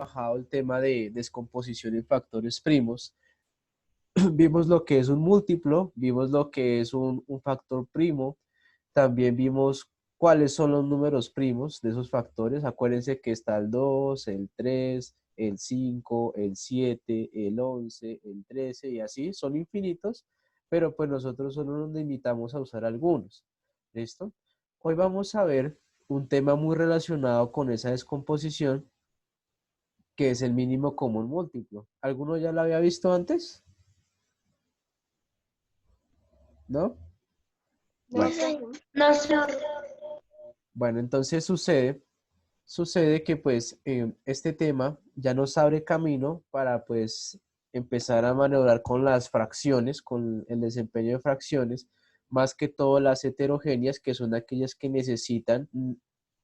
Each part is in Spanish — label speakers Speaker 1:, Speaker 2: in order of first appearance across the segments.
Speaker 1: trabajado el tema de descomposición en factores primos, vimos lo que es un múltiplo, vimos lo que es un factor primo, también vimos cuáles son los números primos de esos factores. Acuérdense que está el 2, el 3, el 5, el 7, el 11, el 13 y así, son infinitos, pero pues nosotros solo nos limitamos a usar algunos. ¿Listo? Hoy vamos a ver un tema muy relacionado con esa descomposición, que es el mínimo común múltiplo. ¿Alguno ya lo había visto antes? ¿No?
Speaker 2: No
Speaker 1: Bueno,
Speaker 2: sé, no sé.
Speaker 1: bueno, entonces sucede que pues este tema ya nos abre camino para pues empezar a maniobrar con las fracciones, con el desempeño de fracciones, más que todo las heterogéneas, que son aquellas que necesitan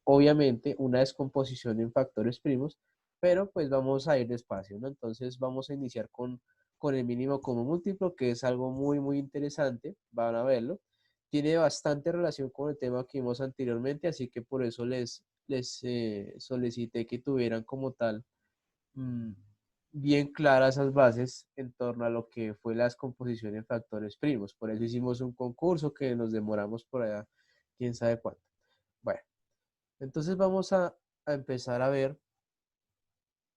Speaker 1: obviamente una descomposición en factores primos, pero pues vamos a ir despacio, ¿no? Entonces vamos a iniciar con el mínimo común múltiplo, que es algo muy interesante, van a verlo. Tiene bastante relación con el tema que vimos anteriormente, así que por eso les solicité que tuvieran como tal mm, bien claras esas bases en torno a lo que fue la descomposición en factores primos. Por eso hicimos un concurso que nos demoramos por allá, quién sabe cuánto. Bueno, entonces vamos a empezar a ver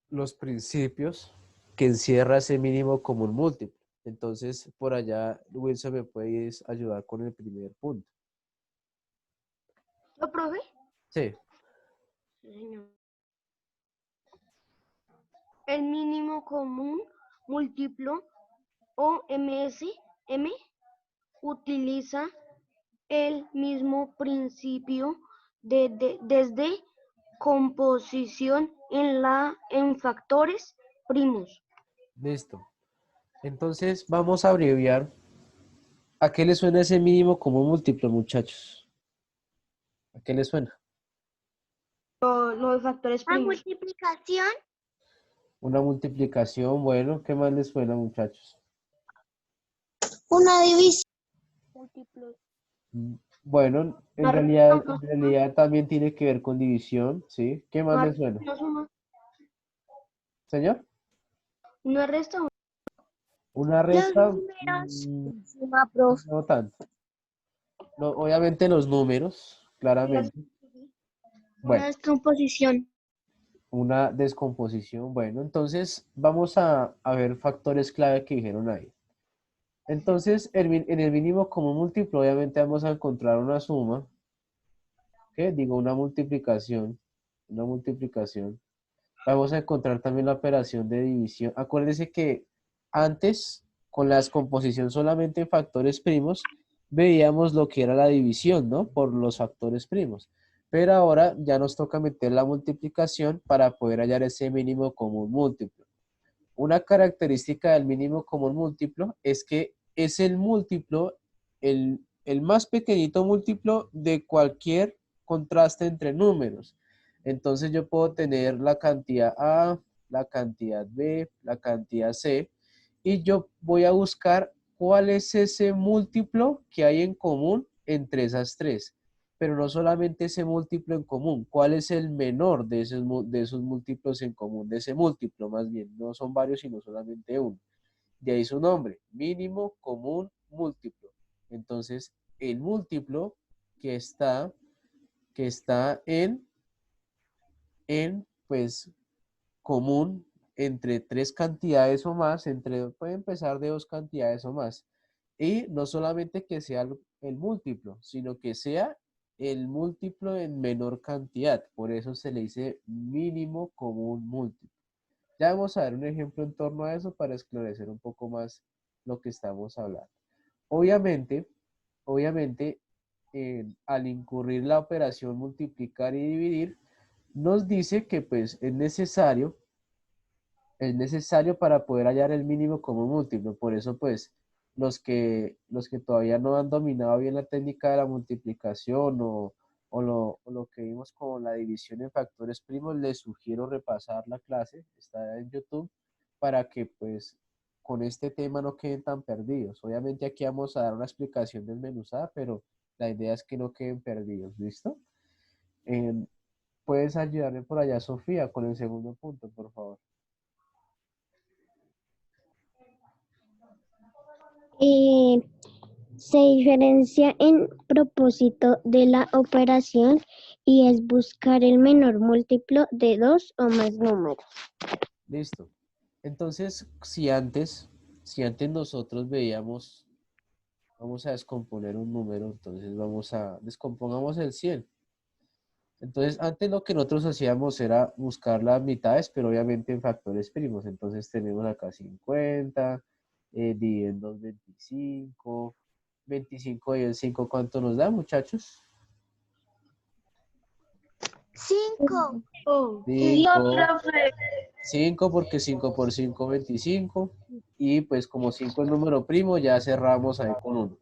Speaker 1: los principios que encierra ese mínimo común múltiplo. Entonces, por allá, Wilson, ¿me puedes ayudar con el primer punto?
Speaker 2: ¿Lo profe?
Speaker 1: Sí,
Speaker 2: Sí, señor. El mínimo común múltiplo o MSM utiliza el mismo principio desde composición en factores primos.
Speaker 1: listo. Entonces, vamos a abreviar. ¿A qué le suena ese mínimo común múltiplo, muchachos? ¿A qué le suena?
Speaker 2: Lo de factores
Speaker 3: La
Speaker 2: primos.
Speaker 3: multiplicación,
Speaker 1: Una multiplicación, bueno, ¿qué más les suena, muchachos?
Speaker 3: una división,
Speaker 2: Múltiplos.
Speaker 1: Bueno,
Speaker 2: Una resta,
Speaker 1: en
Speaker 2: una suma,
Speaker 1: realidad también tiene que ver con división, ¿sí? ¿Qué más
Speaker 2: una
Speaker 1: les
Speaker 2: resta,
Speaker 1: suena?
Speaker 2: una suma,
Speaker 1: ¿Señor?
Speaker 2: una resta,
Speaker 1: Una
Speaker 3: los
Speaker 1: resta,
Speaker 3: números, suma, prof.
Speaker 1: no tanto. No, obviamente los números,
Speaker 2: una,
Speaker 1: claramente.
Speaker 3: Una
Speaker 1: Bueno,
Speaker 3: descomposición.
Speaker 1: una descomposición. Bueno, entonces vamos a ver factores clave que dijeron ahí. Entonces, en el mínimo común múltiplo, obviamente vamos a encontrar una suma, ¿qué? Digo, una multiplicación, una multiplicación. Vamos a encontrar también la operación de división. Acuérdense que antes, con la descomposición solamente en factores primos, veíamos lo que era la división, ¿no? Por los factores primos. Pero ahora ya nos toca meter la multiplicación para poder hallar ese mínimo común múltiplo. Una característica del mínimo común múltiplo es que es el múltiplo, el más pequeñito múltiplo de cualquier contraste entre números. Entonces yo puedo tener la cantidad A, la cantidad B, la cantidad C, y yo voy a buscar cuál es ese múltiplo que hay en común entre esas tres. Pero no solamente ese múltiplo en común, cuál es el menor de esos múltiplos en común, de ese múltiplo más bien, no son varios, sino solamente uno. De ahí su nombre, mínimo común múltiplo. Entonces, el múltiplo que está, que está en pues, común entre tres cantidades o más, puede empezar de dos cantidades o más. Y no solamente que sea el múltiplo, sino que sea el múltiplo en menor cantidad. Por eso se le dice mínimo común múltiplo. Ya vamos a ver un ejemplo en torno a eso para esclarecer un poco más lo que estamos hablando. Obviamente, obviamente, al incurrir la operación multiplicar y dividir, nos dice que pues es necesario para poder hallar el mínimo común múltiplo. Por eso, pues, los que todavía no han dominado bien la técnica de la multiplicación o lo que vimos como la división en factores primos, les sugiero repasar la clase, está en YouTube, para que, pues, con este tema no queden tan perdidos. Obviamente aquí vamos a dar una explicación desmenuzada, pero la idea es que no queden perdidos, ¿listo? ¿Puedes ayudarme por allá, Sofía, con el segundo punto, por favor?
Speaker 3: Eh, se diferencia en propósito de la operación y es buscar el menor múltiplo de dos o más números.
Speaker 1: Listo. Entonces, si antes nosotros veíamos, vamos a descomponer un número, entonces descompongamos el 100. Entonces, antes lo que nosotros hacíamos era buscar las mitades, pero obviamente en factores primos. Entonces tenemos acá 50, divide en 2, 25. 25 y el 5, ¿cuánto nos da, muchachos?
Speaker 3: 5.
Speaker 2: Oh,
Speaker 1: 5. 5 porque 5 por 5, 25. Y pues como 5 es número primo, ya cerramos ahí con 1.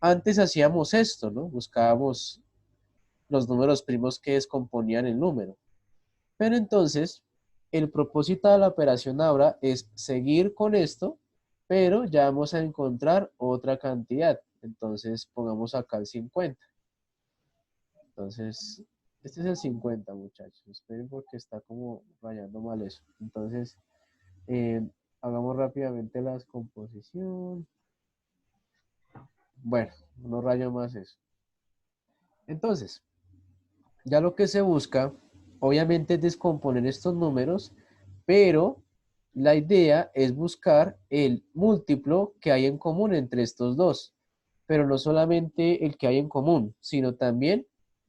Speaker 1: Antes hacíamos esto, ¿no? Buscábamos los números primos que descomponían el número. Pero entonces, el propósito de la operación ahora es seguir con esto, pero ya vamos a encontrar otra cantidad. Entonces, pongamos acá el 50. Entonces, este es el 50, muchachos. Esperen porque está como rayando mal eso. Entonces, eh, hagamos rápidamente la descomposición. Bueno, no rayo más eso. Entonces, ya lo que se busca, obviamente, es descomponer estos números, pero la idea es buscar el múltiplo que hay en común entre estos dos. Pero no solamente el que hay en común, sino también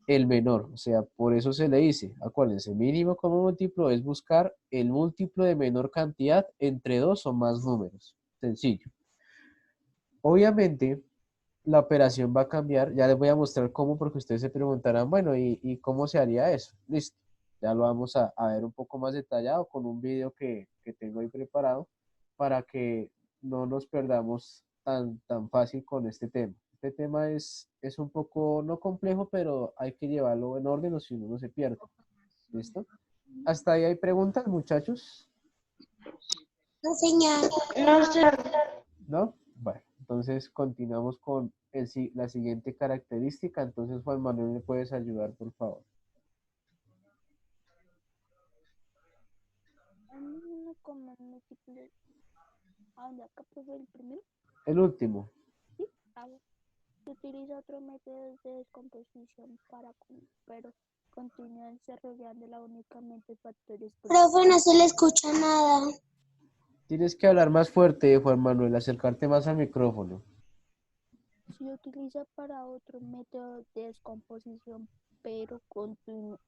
Speaker 1: el menor. O sea, por eso se le dice, acuérdense, mínimo como múltiplo es buscar el múltiplo de menor cantidad entre dos o más números. Sencillo. Obviamente, la operación va a cambiar. Ya les voy a mostrar cómo, porque ustedes se preguntarán, bueno, ¿y cómo se haría eso? Listo. Ya lo vamos a ver un poco más detallado con un video que tengo ahí preparado para que no nos perdamos tan fácil con este tema. Este tema es un poco, no complejo, pero hay que llevarlo en orden o si no, no se pierde. ¿Listo? ¿Hasta ahí hay preguntas, muchachos?
Speaker 3: No, señor.
Speaker 2: no sé.
Speaker 1: ¿No? Bueno, entonces continuamos con la siguiente característica. Entonces, Juan Manuel, ¿me puedes ayudar, por favor?
Speaker 2: Como múltiplo. ¿A dónde acá fue el primero?
Speaker 1: El último.
Speaker 2: Sí. Se utiliza otro método de descomposición pero continúa desarrollándola únicamente factores
Speaker 3: Profe, no se le escucha nada.
Speaker 1: Tienes que hablar más fuerte, Juan Manuel, acercarte más al micrófono.
Speaker 2: se utiliza para otro método de descomposición, pero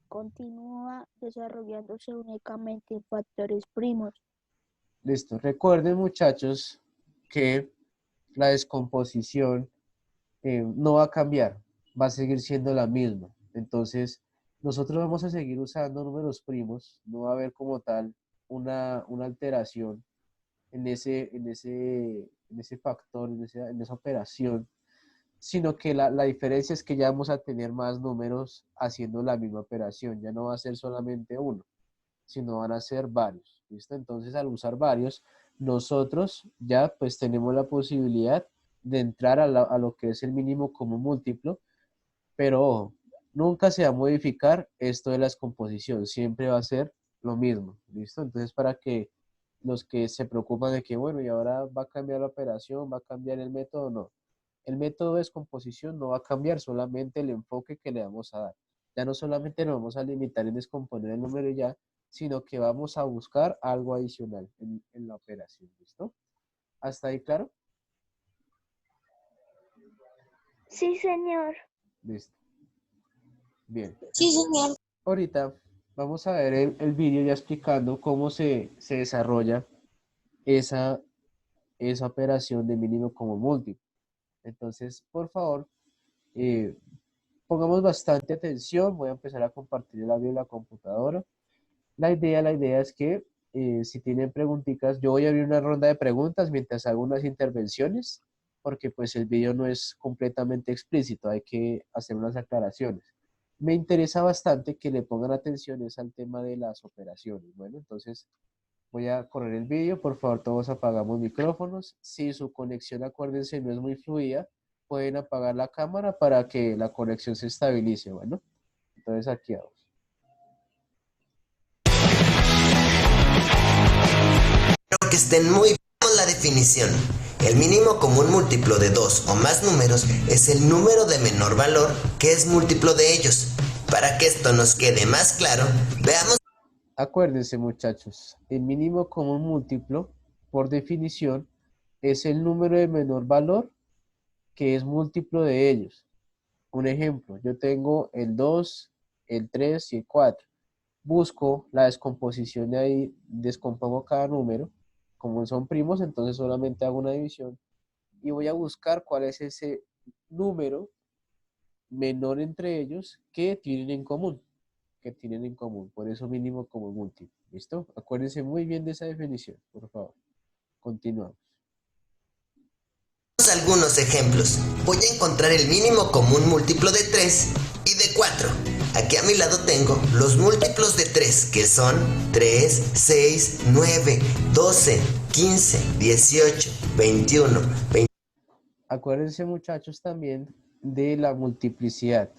Speaker 2: continúa desarrollándose únicamente en factores primos.
Speaker 1: Listo. Recuerden, muchachos, que la descomposición no va a cambiar, va a seguir siendo la misma. Entonces, nosotros vamos a seguir usando números primos, no va a haber como tal una alteración en ese factor, en esa operación, sino que la diferencia es que ya vamos a tener más números haciendo la misma operación, ya no va a ser solamente uno, sino van a ser varios, ¿listo? Entonces, al usar varios, nosotros ya pues tenemos la posibilidad de entrar a lo que es el mínimo común múltiplo, pero ojo, nunca se va a modificar esto de la descomposición, siempre va a ser lo mismo, ¿listo? Entonces, para que los que se preocupan de que, bueno, y ahora va a cambiar la operación, va a cambiar el método, no. El método de descomposición no va a cambiar, solamente el enfoque que le vamos a dar. Ya no solamente nos vamos a limitar en descomponer el número y ya, sino que vamos a buscar algo adicional en la operación, ¿listo? ¿Hasta ahí claro?
Speaker 3: Sí, señor.
Speaker 1: Listo. Bien.
Speaker 3: Sí, señor.
Speaker 1: Ahorita vamos a ver el vídeo ya explicando cómo se desarrolla esa, esa operación de mínimo como múltiplo. Entonces, por favor, eh, pongamos bastante atención. Voy a empezar a compartir el audio en la computadora. La idea es que si tienen preguntitas, yo voy a abrir una ronda de preguntas mientras hago unas intervenciones, porque pues el video no es completamente explícito, hay que hacer unas aclaraciones. Me interesa bastante que le pongan atención es al tema de las operaciones. Bueno, entonces voy a correr el vídeo, por favor todos apagamos micrófonos. Si su conexión, acuérdense, no es muy fluida, pueden apagar la cámara para que la conexión se estabilice. Bueno, entonces aquí vamos.
Speaker 4: estén muy bien. Veamos la definición. El mínimo común múltiplo de dos o más números es el número de menor valor que es múltiplo de ellos. Para que esto nos quede más claro, veamos.
Speaker 1: Acuérdense, muchachos, el mínimo común múltiplo, por definición, es el número de menor valor que es múltiplo de ellos. Un ejemplo, yo tengo el 2, el 3 y el 4. Busco la descomposición de ahí, descompongo cada número. Como son primos, entonces solamente hago una división. Y voy a buscar cuál es ese número menor entre ellos que tienen en común. Que tienen en común. Por eso mínimo común múltiplo. ¿Listo? Acuérdense muy bien de esa definición, por favor. Continuamos.
Speaker 4: Algunos ejemplos. Voy a encontrar el mínimo común múltiplo de 3 y de 4. Aquí a mi lado tengo los múltiplos de 3, que son 3, 6, 9, 12, 15, 18, 21, 20.
Speaker 1: Acuérdense, muchachos, también de la multiplicidad,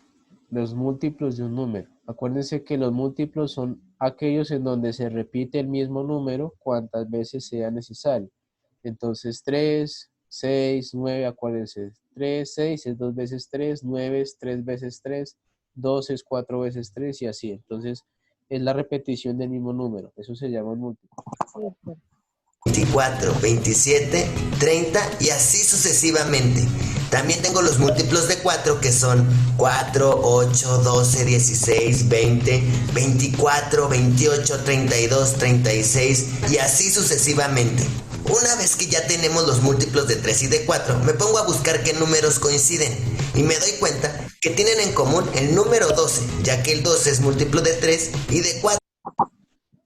Speaker 1: los múltiplos de un número. Acuérdense que los múltiplos son aquellos en donde se repite el mismo número cuantas veces sea necesario. Entonces, 3, 6, 9, acuérdense, 3, 6 es 2 veces 3, 9 es 3 veces 3, 2 es 4 veces 3 y así. Entonces, es la repetición del mismo número. Eso se llama un múltiplo.
Speaker 4: 24, 27, 30 y así sucesivamente. También tengo los múltiplos de 4 que son 4, 8, 12, 16, 20, 24, 28, 32, 36 y así sucesivamente. Una vez que ya tenemos los múltiplos de 3 y de 4, me pongo a buscar qué números coinciden y me doy cuenta que tienen en común el número 12, ya que el 12 es múltiplo de 3 y de 4.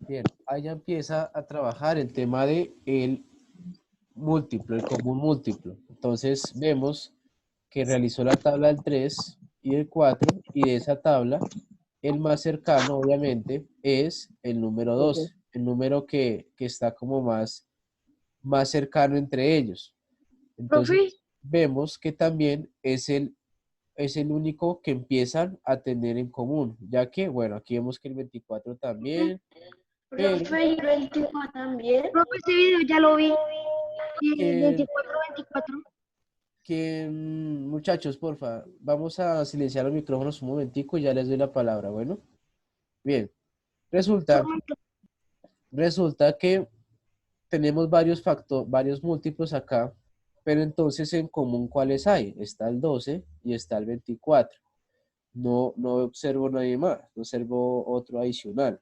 Speaker 1: Bien, ahí ya empieza a trabajar el tema de el múltiplo, el común múltiplo. Entonces vemos que realizó la tabla del 3 y del 4 y de esa tabla el más cercano obviamente es el número 12, el número que está como más cercano entre ellos. Entonces
Speaker 3: Profe,
Speaker 1: vemos que también es el único que empiezan a tener en común, ya que, bueno, aquí vemos que el 24 también, pero
Speaker 3: profe, y el 24 también. Profe, ese video ya lo vi. Y el
Speaker 1: que
Speaker 3: 24, 24.
Speaker 1: muchachos, porfa, vamos a silenciar los micrófonos un momentico y ya les doy la palabra. Bueno, bien. Resulta, resulta que tenemos varios múltiplos acá, pero entonces en común, ¿cuáles hay? Está el 12 y está el 24. No observo nadie más, no observo otro adicional.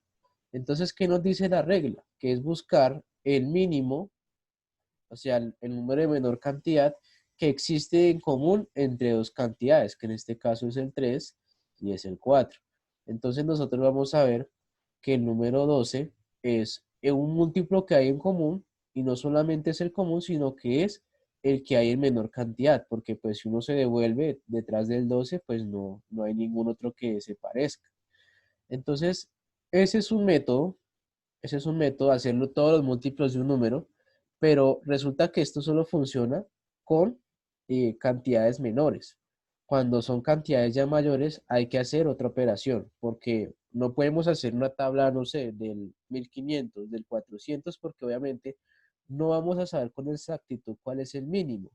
Speaker 1: Entonces, ¿qué nos dice la regla? Que es buscar el mínimo, o sea, el número de menor cantidad que existe en común entre dos cantidades, que en este caso es el 3 y es el 4. Entonces nosotros vamos a ver que el número 12 es un múltiplo que hay en común y no solamente es el común, sino que es el que hay en menor cantidad, porque pues si uno se devuelve detrás del 12, pues no hay ningún otro que se parezca. Entonces, ese es un método ese es un método, hacerlo todos los múltiplos de un número, pero resulta que esto solo funciona con cantidades menores. Cuando son cantidades ya mayores, hay que hacer otra operación, porque no podemos hacer una tabla, no sé, del 1500, del 400, porque obviamente no vamos a saber con exactitud cuál es el mínimo,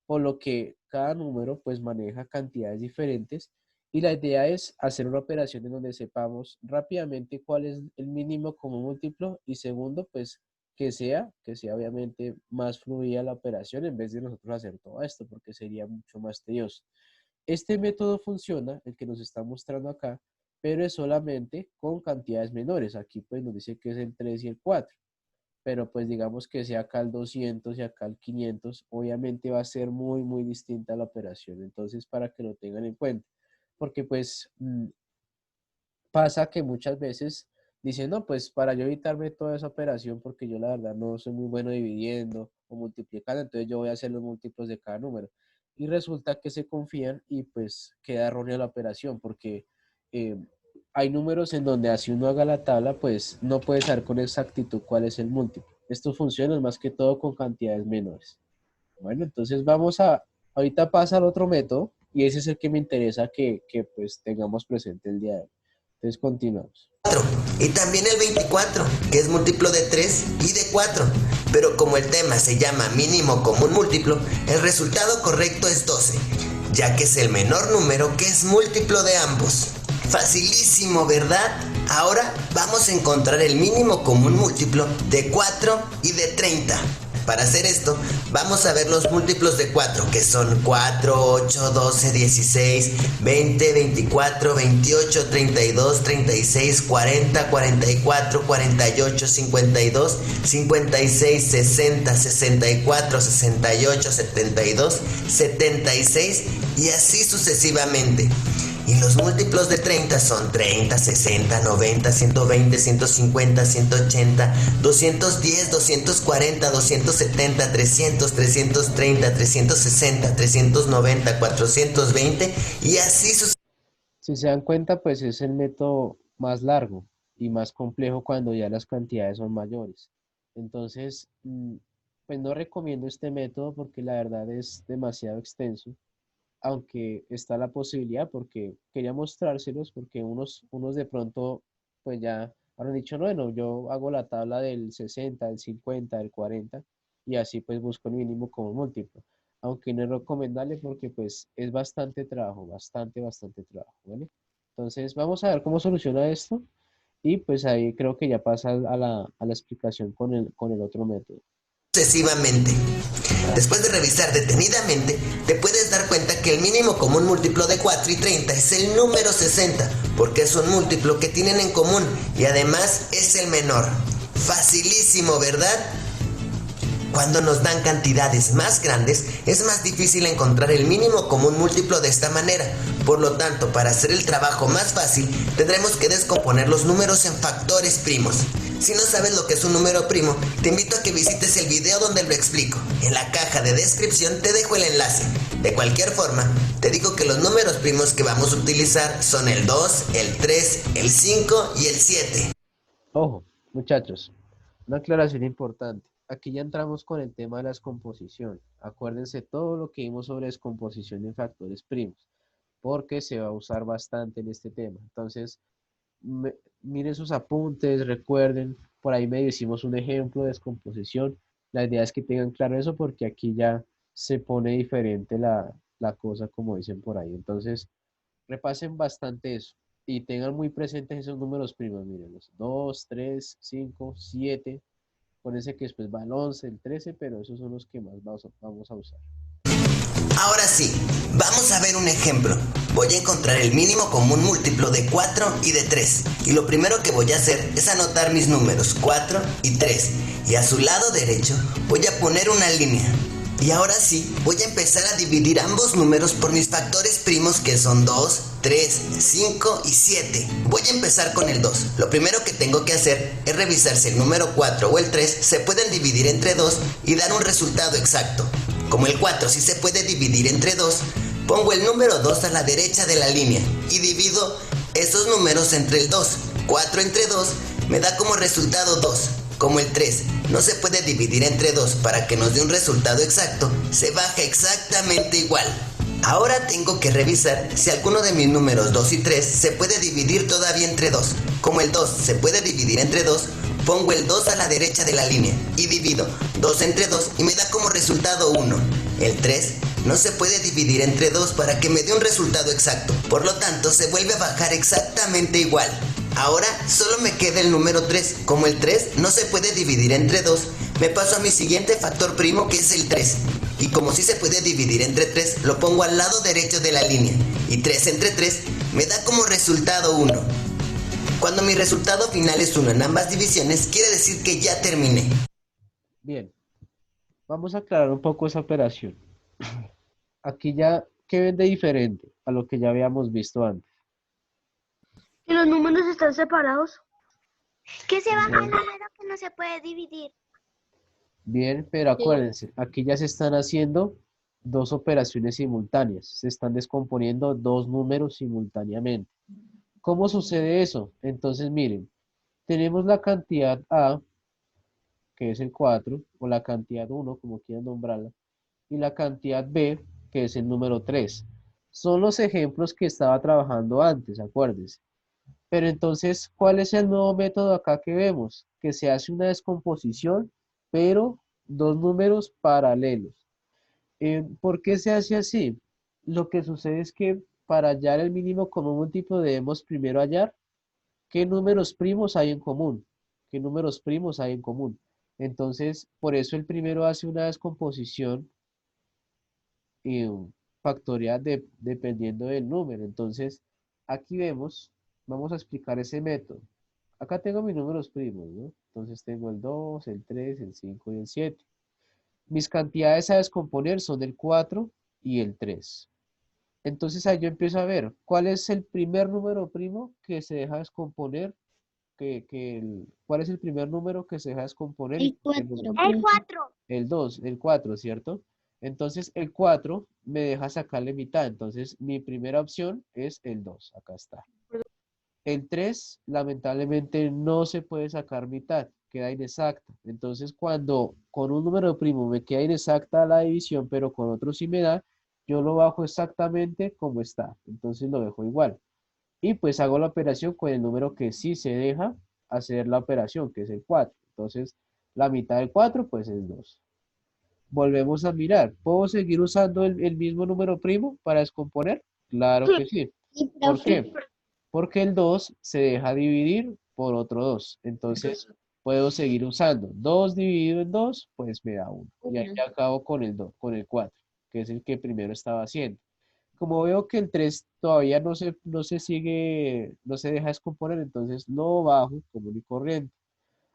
Speaker 1: por lo que cada número pues maneja cantidades diferentes y la idea es hacer una operación en donde sepamos rápidamente cuál es el mínimo como múltiplo y segundo, pues que sea obviamente más fluida la operación en vez de nosotros hacer todo esto, porque sería mucho más tedioso. Este método funciona, el que nos está mostrando acá, pero es solamente con cantidades menores. Aquí pues nos dice que es el 3 y el 4, pero pues digamos que sea acá el 200 y acá el 500, obviamente va a ser muy distinta la operación. Entonces, para que lo tengan en cuenta, porque pues pasa que muchas veces dicen, no, pues para yo evitarme toda esa operación, porque yo la verdad no soy muy bueno dividiendo o multiplicando, entonces yo voy a hacer los múltiplos de cada número. Y resulta que se confían y pues queda errónea la operación, porque eh, hay números en donde así uno haga la tabla, pues no puede saber con exactitud cuál es el múltiplo. Esto funciona más que todo con cantidades menores. Bueno, entonces ahorita pasa al otro método y ese es el que me interesa que pues tengamos presente el día de hoy. Entonces continuamos.
Speaker 4: Y también el 24, que es múltiplo de 3 y de 4. Pero como el tema se llama mínimo común múltiplo, el resultado correcto es 12, ya que es el menor número que es múltiplo de ambos. Facilísimo, ¿verdad? Ahora vamos a encontrar el mínimo común múltiplo de 4 y de 30. Para hacer esto, vamos a ver los múltiplos de 4, que son 4, 8, 12, 16, 20, 24, 28, 32, 36, 40, 44, 48, 52, 56, 60, 64, 68, 72, 76 y así sucesivamente. Y los múltiplos de 30 son 30, 60, 90, 120, 150, 180, 210, 240, 270, 300, 330, 360, 390, 420 y así sucesivamente.
Speaker 1: Si se dan cuenta, pues es el método más largo y más complejo cuando ya las cantidades son mayores. Entonces, pues no recomiendo este método porque la verdad es demasiado extenso, aunque está la posibilidad porque quería mostrárselos porque unos de pronto pues ya habrán dicho, no, bueno, yo hago la tabla del 60, del 50, del 40 y así pues busco el mínimo como múltiplo, aunque no es recomendable porque pues es bastante trabajo, bastante trabajo, ¿vale? Entonces vamos a ver cómo soluciona esto y pues ahí creo que ya pasa a la explicación con el otro método.
Speaker 4: Después de revisar detenidamente, te puedes dar cuenta que el mínimo común múltiplo de 4 y 30 es el número 60, porque es un múltiplo que tienen en común y además es el menor. Facilísimo, ¿verdad? Cuando nos dan cantidades más grandes, es más difícil encontrar el mínimo común múltiplo de esta manera. Por lo tanto, para hacer el trabajo más fácil, tendremos que descomponer los números en factores primos. Si no sabes lo que es un número primo, te invito a que visites el video donde lo explico. En la caja de descripción te dejo el enlace. De cualquier forma, te digo que los números primos que vamos a utilizar son el 2, el 3, el 5 y el 7.
Speaker 1: Ojo, muchachos, una aclaración importante. Aquí ya entramos con el tema de la descomposición. Acuérdense todo lo que vimos sobre descomposición en factores primos, porque se va a usar bastante en este tema. Entonces, miren sus apuntes, recuerden, por ahí medio hicimos un ejemplo de descomposición. La idea es que tengan claro eso porque aquí ya se pone diferente la cosa, como dicen por ahí. Entonces, repasen bastante eso y tengan muy presentes esos números primos, mírenlos, 2, 3, 5, 7, acuérdense que después va el 11, el 13, pero esos son los que más vamos a usar.
Speaker 4: Ahora sí, vamos a ver un ejemplo. Voy a encontrar el mínimo común múltiplo de 4 y de 3. Y lo primero que voy a hacer es anotar mis números 4 y 3. Y a su lado derecho voy a poner una línea. Y ahora sí, voy a empezar a dividir ambos números por mis factores primos que son 2, 3, 5 y 7. Voy a empezar con el 2. Lo primero que tengo que hacer es revisar si el número 4 o el 3 se pueden dividir entre 2 y dar un resultado exacto. Como el 4 sí se puede dividir entre 2, pongo el número 2 a la derecha de la línea y divido esos números entre el 2. 4 entre 2 me da como resultado 2. Como el 3 no se puede dividir entre 2 para que nos dé un resultado exacto, se baja exactamente igual. Ahora tengo que revisar si alguno de mis números 2 y 3 se puede dividir todavía entre 2. Como el 2 se puede dividir entre 2, pongo el 2 a la derecha de la línea y divido 2 entre 2 y me da como resultado 1. El 3 no se puede dividir entre 2 para que me dé un resultado exacto, por lo tanto se vuelve a bajar exactamente igual. Ahora solo me queda el número 3. Como el 3 no se puede dividir entre 2, me paso a mi siguiente factor primo que es el 3. Y como sí se puede dividir entre 3, lo pongo al lado derecho de la línea. Y 3 entre 3 me da como resultado 1. Cuando mi resultado final es 1 en ambas divisiones, quiere decir que ya terminé.
Speaker 1: Bien, vamos a aclarar un poco esa operación. Aquí ya, ¿qué ven de diferente a lo que ya habíamos visto antes?
Speaker 2: ¿Y los números están separados?
Speaker 3: Que se baja el
Speaker 1: Bien,
Speaker 3: número que no se puede dividir.
Speaker 1: bien, pero acuérdense, aquí ya se están haciendo dos operaciones simultáneas, se están descomponiendo dos números simultáneamente. ¿Cómo sucede eso? Entonces, miren, tenemos la cantidad A, que es el 4, o la cantidad 1, como quieran nombrarla, y la cantidad B, que es el número 3. Son los ejemplos que estaba trabajando antes, acuérdense. Pero entonces, ¿cuál es el nuevo método acá que vemos? Que se hace una descomposición, pero dos números paralelos. ¿Por qué se hace así? Lo que sucede es que para hallar el mínimo común múltiplo debemos primero hallar qué números primos hay en común. ¿Qué números primos hay en común? Entonces, por eso el primero hace una descomposición factorial dependiendo del número. Entonces, aquí vemos, vamos a explicar ese método. Acá tengo mis números primos, ¿no? Entonces tengo el 2, el 3, el 5 y el 7. Mis cantidades a descomponer son el 4 y el 3. Entonces ahí yo empiezo a ver cuál es el primer número primo que se deja descomponer, cuál es el primer número que se deja descomponer y
Speaker 3: El
Speaker 1: por qué
Speaker 3: 4,
Speaker 1: número.
Speaker 2: El
Speaker 3: profe.
Speaker 2: 4.
Speaker 1: El 2, el 4, ¿cierto? Entonces el 4 me deja sacarle mitad. Entonces mi primera opción es el 2. Acá está. El 3 lamentablemente no se puede sacar mitad, queda inexacta. Entonces cuando con un número primo me queda inexacta la división, pero con otro sí me da, yo lo bajo exactamente como está. Entonces lo dejo igual. Y pues hago la operación con el número que sí se deja hacer la operación, que es el 4. Entonces la mitad del 4 pues es 2. Volvemos a mirar. ¿Puedo seguir usando el mismo número primo para descomponer? Claro que sí.
Speaker 3: Sí,
Speaker 1: ¿Por
Speaker 3: profe.
Speaker 1: qué? Porque el 2 se deja dividir por otro 2. Entonces, puedo seguir usando 2 dividido en 2, pues me da 1. Y ahí ya acabo con el 2, con el 4, que es el que primero estaba haciendo. Como veo que el 3 todavía no se sigue, no se deja descomponer, entonces lo bajo común y corriente.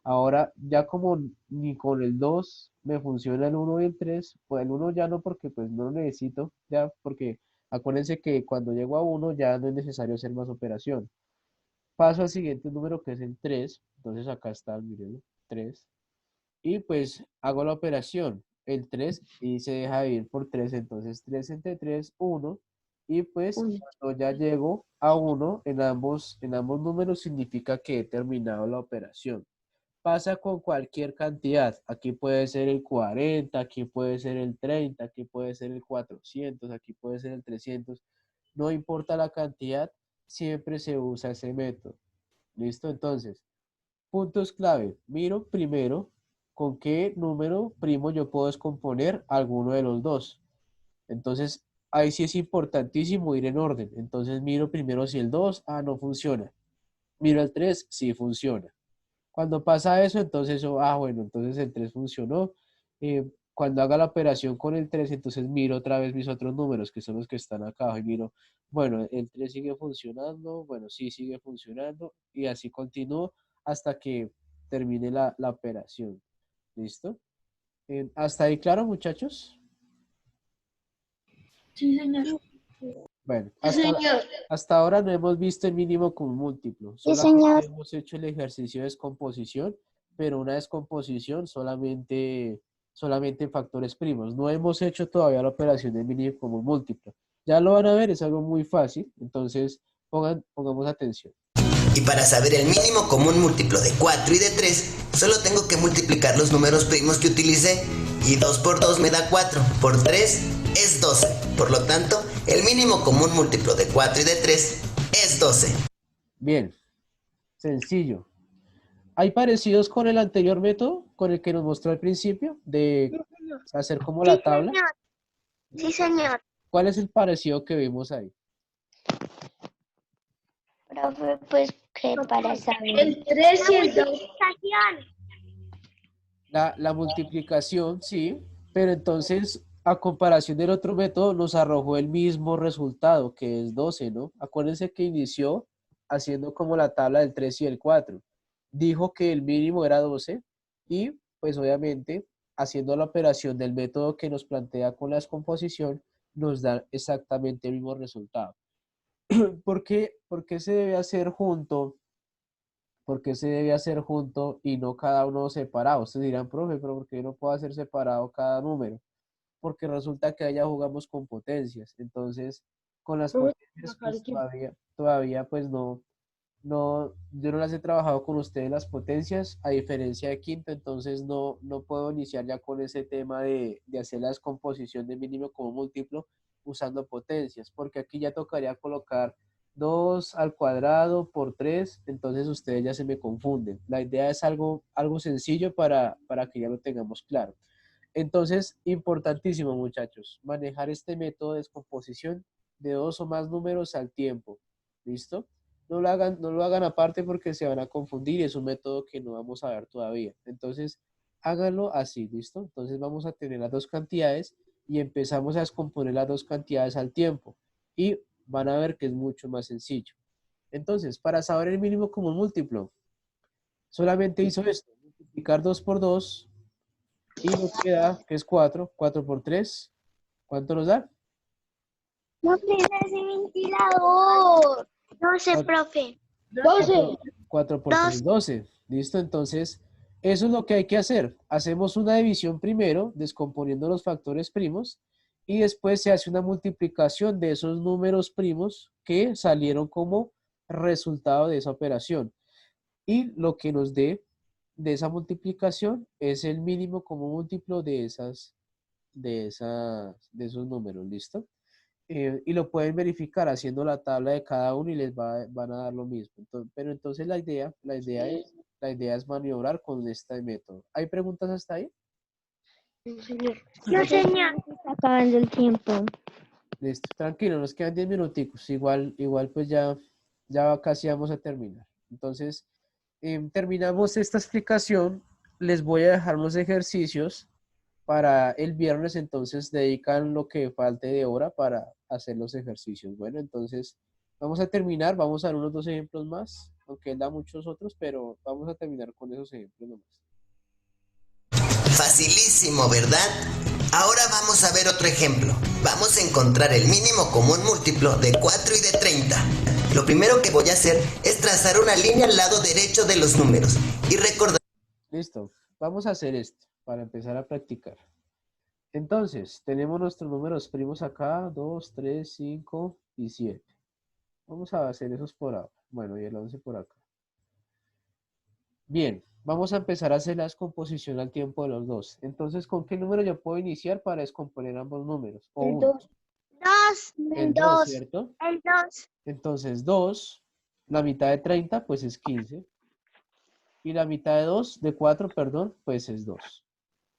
Speaker 1: Ahora, ya como ni con el 2 me funciona el uno y el 3, pues el uno ya no porque pues no lo necesito, ya porque acuérdense que cuando llego a uno ya no es necesario hacer más operación. Paso al siguiente número que es el 3, entonces acá está, miren, 3, y pues hago la operación, el 3 y se deja dividir por 3, entonces 3 entre 3, 1, y pues
Speaker 3: Uno.
Speaker 1: cuando ya llego a uno en ambos números significa que he terminado la operación. Pasa con cualquier cantidad. Aquí puede ser el 40, aquí puede ser el 30, aquí puede ser el 400, aquí puede ser el 300. No importa la cantidad, siempre se usa ese método. ¿Listo? Entonces, puntos clave. Miro primero con qué número primo yo puedo descomponer alguno de los dos. Entonces, ahí sí es importantísimo ir en orden. Entonces, miro primero si el 2, no funciona. Miro el 3, sí funciona. Cuando pasa eso, entonces, bueno, entonces el 3 funcionó. Cuando haga la operación con el 3, entonces miro otra vez mis otros números, que son los que están acá abajo, y miro, bueno, el 3 sigue funcionando, bueno, sí sigue funcionando, y así continúo hasta que termine la operación. ¿Listo? ¿Hasta ahí claro, muchachos?
Speaker 2: Sí, señor.
Speaker 1: Bueno,
Speaker 2: Sí, señor.
Speaker 1: hasta ahora no hemos visto el mínimo común múltiplo,
Speaker 3: Sí, señor.
Speaker 1: solamente hemos hecho el ejercicio de descomposición, pero una descomposición solamente en factores primos. No hemos hecho todavía la operación de mínimo común múltiplo. Ya lo van a ver, es algo muy fácil, entonces pongamos atención.
Speaker 4: Y para saber el mínimo común múltiplo de 4 y de 3, solo tengo que multiplicar los números primos que utilicé. Y 2 por 2 me da 4, por 3 es 12. Por lo tanto, el mínimo común múltiplo de 4 y de 3 es 12.
Speaker 1: Bien, sencillo. ¿Hay parecidos con el anterior método, con el que nos mostró al principio, de hacer como la tabla?
Speaker 2: Sí, señor.
Speaker 1: ¿Cuál es el parecido que vimos ahí?
Speaker 3: Profe, pues que para saber.
Speaker 2: El 3 y el 2.
Speaker 1: La multiplicación, sí, pero entonces, a comparación del otro método, nos arrojó el mismo resultado, que es 12, ¿no? Acuérdense que inició haciendo como la tabla del 3 y el 4. Dijo que el mínimo era 12 y, pues obviamente, haciendo la operación del método que nos plantea con la descomposición, nos da exactamente el mismo resultado. ¿Por qué se debe hacer junto? ¿Por qué se debe hacer junto y no cada uno separado? Ustedes dirán, profe, pero ¿por qué no puedo hacer separado cada número? Porque resulta que allá jugamos con potencias. Entonces, con las potencias, pues todavía pues yo no las he trabajado con ustedes las potencias, a diferencia de quinto, entonces no puedo iniciar ya con ese tema de hacer la descomposición de mínimo como múltiplo usando potencias, porque aquí ya tocaría colocar 2 al cuadrado por 3, entonces ustedes ya se me confunden. La idea es algo sencillo para que ya lo tengamos claro. Entonces, importantísimo, muchachos, manejar este método de descomposición de 2 o más números al tiempo. ¿Listo? No lo hagan aparte porque se van a confundir y es un método que no vamos a ver todavía. Entonces, háganlo así, ¿listo? Entonces vamos a tener las dos cantidades y empezamos a descomponer las dos cantidades al tiempo. Y van a ver que es mucho más sencillo. Entonces, para saber el mínimo común múltiplo, solamente hizo esto, multiplicar 2 por 2 y nos queda, que es 4, 4 por 3, ¿cuánto nos da?
Speaker 2: No prenda ese ventilador. 12, profe.
Speaker 3: 12.
Speaker 1: 4 por 3, 12. ¿Listo? Entonces, eso es lo que hay que hacer. Hacemos una división primero, descomponiendo los factores primos, y después se hace una multiplicación de esos números primos que salieron como resultado de esa operación. Y lo que nos dé de esa multiplicación es el mínimo como múltiplo de esos números, ¿listo? Y lo pueden verificar haciendo la tabla de cada uno y les van a dar lo mismo. Pero entonces la idea es maniobrar con este método. ¿Hay preguntas hasta ahí?
Speaker 2: No, señor.
Speaker 3: Está acabando el tiempo.
Speaker 1: Listo, tranquilo, nos quedan 10 minuticos. Igual pues ya casi vamos a terminar. Entonces, terminamos esta explicación. Les voy a dejar unos ejercicios para el viernes, entonces dedican lo que falte de hora para hacer los ejercicios. Bueno, entonces vamos a terminar, vamos a dar unos 2 ejemplos más, aunque él da muchos otros, pero vamos a terminar con esos ejemplos nomás.
Speaker 4: Facilísimo, ¿verdad? Ahora vamos a ver otro ejemplo. Vamos a encontrar el mínimo común múltiplo de 4 y de 30. Lo primero que voy a hacer es trazar una línea al lado derecho de los números y recordar...
Speaker 1: Listo, vamos a hacer esto para empezar a practicar. Entonces, tenemos nuestros números primos acá, 2, 3, 5 y 7. Vamos a hacer esos por ahora. Bueno, y el 11 por acá. Bien, vamos a empezar a hacer la descomposición al tiempo de los dos. Entonces, ¿con qué número yo puedo iniciar para descomponer ambos números? O
Speaker 2: El
Speaker 1: uno.
Speaker 2: 2.
Speaker 1: El 2, ¿cierto?
Speaker 2: El 2.
Speaker 1: Entonces, 2, la mitad de 30, pues es 15. Y la mitad de 2, de 4, perdón, pues es 2.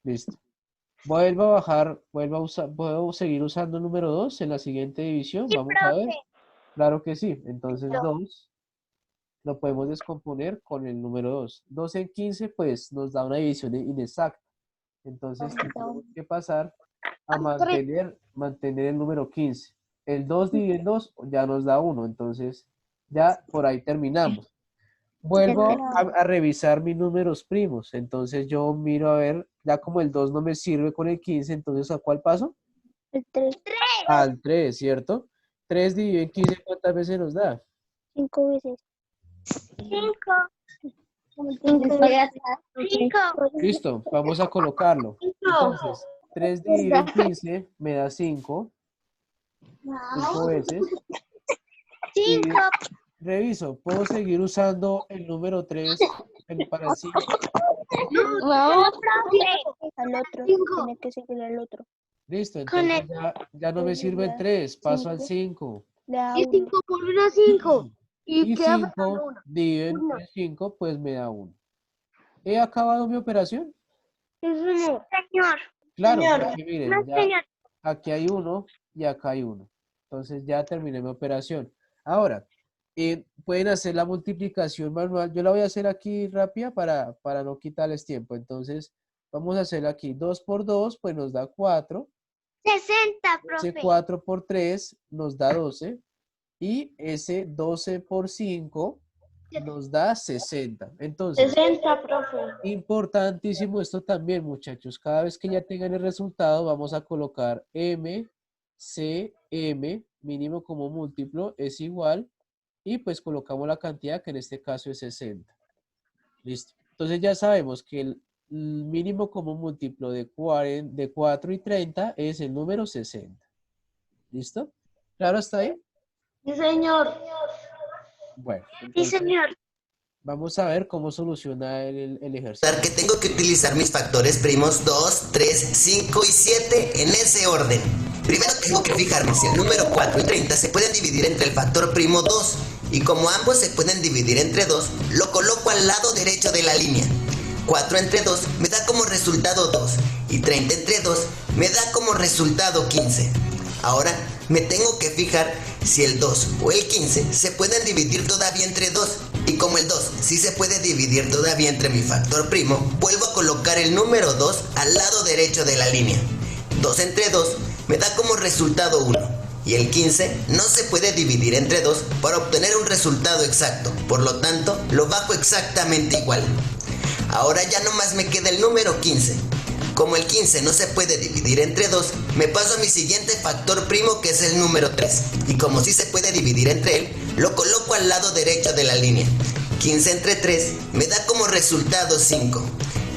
Speaker 1: Listo. Vuelvo a bajar, ¿puedo seguir usando el número 2 en la siguiente división?
Speaker 2: Sí,
Speaker 1: Vamos a ver.
Speaker 2: profe.
Speaker 1: Claro que sí. Entonces
Speaker 2: No.
Speaker 1: 2 lo podemos descomponer con el número 2. 2 en 15 pues nos da una división inexacta. Entonces tenemos que pasar a mantener el número 15. El 2 dividido en 2 ya nos da 1. Entonces ya por ahí terminamos. Vuelvo a revisar mis números primos. Entonces yo miro a ver, ya como el 2 no me sirve con el 15, entonces ¿a cuál paso?
Speaker 2: El 3.
Speaker 1: Al 3, ¿cierto? 3 dividido en 15, ¿cuántas veces nos da?
Speaker 2: 5 veces. 5. 5.
Speaker 1: Listo, vamos a colocarlo. Entonces, 3 dividido en 15 me da 5. 5 veces.
Speaker 2: 5.
Speaker 1: Reviso, ¿puedo seguir usando el número 3 para el 5?
Speaker 2: No, profe. Al otro. Tiene que seguir al otro.
Speaker 1: Listo, entonces ya no me sirve el 3, paso al 5.
Speaker 2: Y 5 por 1, 5.
Speaker 1: Y 5 dividido en 5, pues me da 1. ¿He acabado mi operación?
Speaker 2: Señor.
Speaker 1: Claro,
Speaker 2: Señor.
Speaker 1: porque miren,
Speaker 2: No,
Speaker 1: ya
Speaker 2: señor.
Speaker 1: aquí hay 1 y acá hay 1. Entonces ya terminé mi operación. Ahora, pueden hacer la multiplicación manual. Yo la voy a hacer aquí rápida para no quitarles tiempo. Entonces, vamos a hacer aquí 2 por 2, pues nos da 4.
Speaker 2: 60,
Speaker 1: Ese
Speaker 2: profe.
Speaker 1: 4 por 3 nos da 12. Y ese 12 por 5 nos da 60. Entonces,
Speaker 2: 60, profe.
Speaker 1: importantísimo esto también, muchachos. Cada vez que ya tengan el resultado, vamos a colocar M, C, M, mínimo como múltiplo, es igual. Y pues colocamos la cantidad, que en este caso es 60. Listo. Entonces ya sabemos que el mínimo como múltiplo de 4 y 30 es el número 60. ¿Listo? ¿Claro hasta ahí?
Speaker 2: Sí, señor.
Speaker 1: Bueno,
Speaker 2: Sí,
Speaker 1: entonces
Speaker 2: señor.
Speaker 1: vamos a ver cómo solucionar el ejercicio.
Speaker 4: Que tengo que utilizar mis factores primos 2, 3, 5 y 7 en ese orden. Primero tengo que fijarme si el número 4 y 30 se pueden dividir entre el factor primo 2. Y como ambos se pueden dividir entre 2, lo coloco al lado derecho de la línea. 4 entre 2 me da como resultado 2 y 30 entre 2 me da como resultado 15. Ahora me tengo que fijar si el 2 o el 15 se pueden dividir todavía entre 2. Y como el 2 sí se puede dividir todavía entre mi factor primo, vuelvo a colocar el número 2 al lado derecho de la línea. 2 entre 2 me da como resultado 1. Y el 15 no se puede dividir entre 2 para obtener un resultado exacto. Por lo tanto, lo bajo exactamente igual. Ahora ya nomás me queda el número 15. Como el 15 no se puede dividir entre 2, me paso a mi siguiente factor primo, que es el número 3. Y como sí se puede dividir entre él, lo coloco al lado derecho de la línea. 15 entre 3 me da como resultado 5.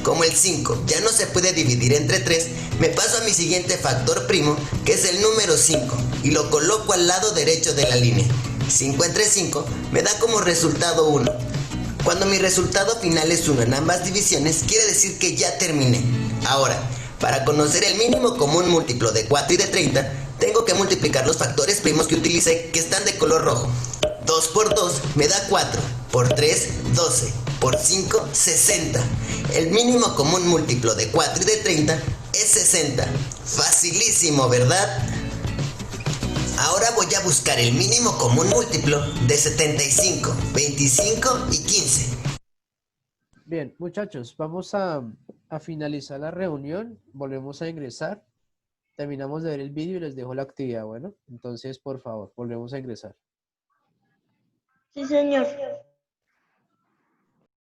Speaker 4: Como el 5 ya no se puede dividir entre 3, me paso a mi siguiente factor primo, que es el número 5, y lo coloco al lado derecho de la línea. 5 entre 5 me da como resultado 1. Cuando mi resultado final es 1 en ambas divisiones, quiere decir que ya terminé. Ahora, para conocer el mínimo común múltiplo de 4 y de 30, tengo que multiplicar los factores primos que utilicé, que están de color rojo. 2 por 2 me da 4, por 3, 12, por 5, 60. El mínimo común múltiplo de 4 y de 30 es 60. Facilísimo, ¿verdad? Ahora voy a buscar el mínimo común múltiplo de 75, 25 y 15.
Speaker 1: Bien, muchachos, vamos a finalizar la reunión. Volvemos a ingresar. Terminamos de ver el vídeo y les dejo la actividad. Bueno, entonces, por favor, volvemos a ingresar.
Speaker 2: Sí, señor.